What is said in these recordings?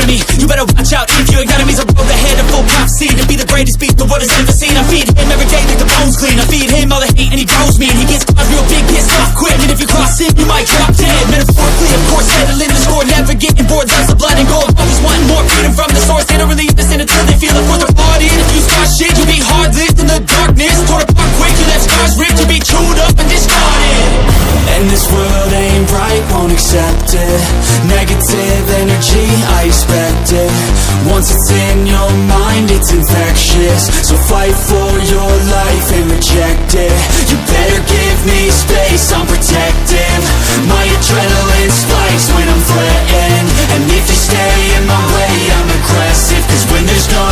of me. You better watch out if your enemy's a road ahead of full prophecy. To be the greatest beast the world has ever seen. I feed him every day like the bones clean. I feed him all the hate and he grows me. And he gets caught real big, pissed off quick. And if you cross him, you might drop dead. Metaphorically, of course, settling the score. Never getting bored, loves the blood and gold. Always wanting more, freedom from the source. They don't really listen until they feel it for the party. And if you start shit, you be hard-lived in the darkness. Torn apart quick, you left scars ripped. You be chewed up and discarded. And this world ain't right, won't accept it. Negative energy, I expect it. Once it's in your mind, it's infectious. So fight for your life and reject it. You better give me space, I'm protective. My adrenaline spikes when I'm threatened. And if you stay in my way, I'm aggressive. Cause when there's no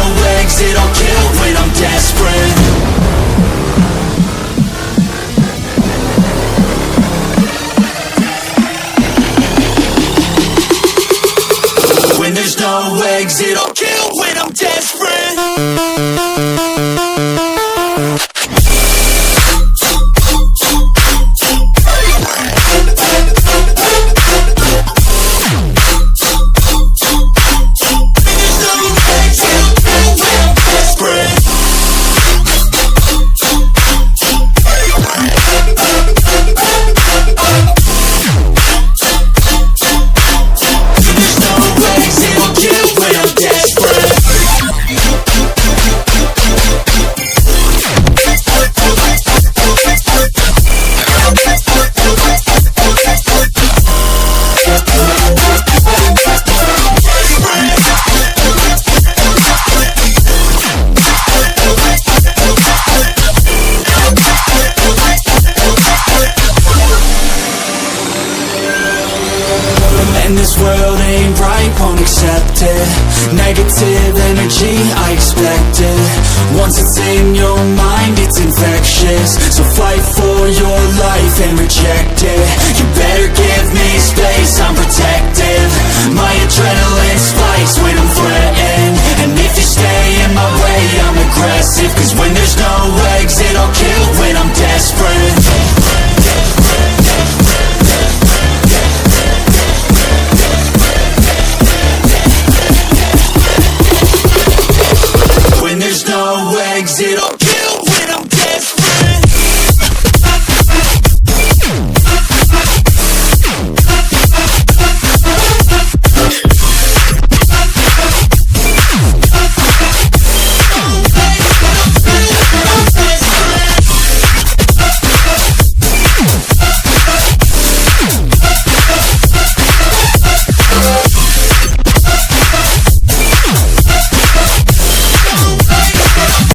exit, I'll kill when I'm desperate. When there's no exit, I'll kill when I'm desperate. This world ain't right, won't accept it. Negative energy, I expect it. Once it's in your mind, it's infectious. So fight for your life and reject it. You better give me space, I'm protective. My adrenaline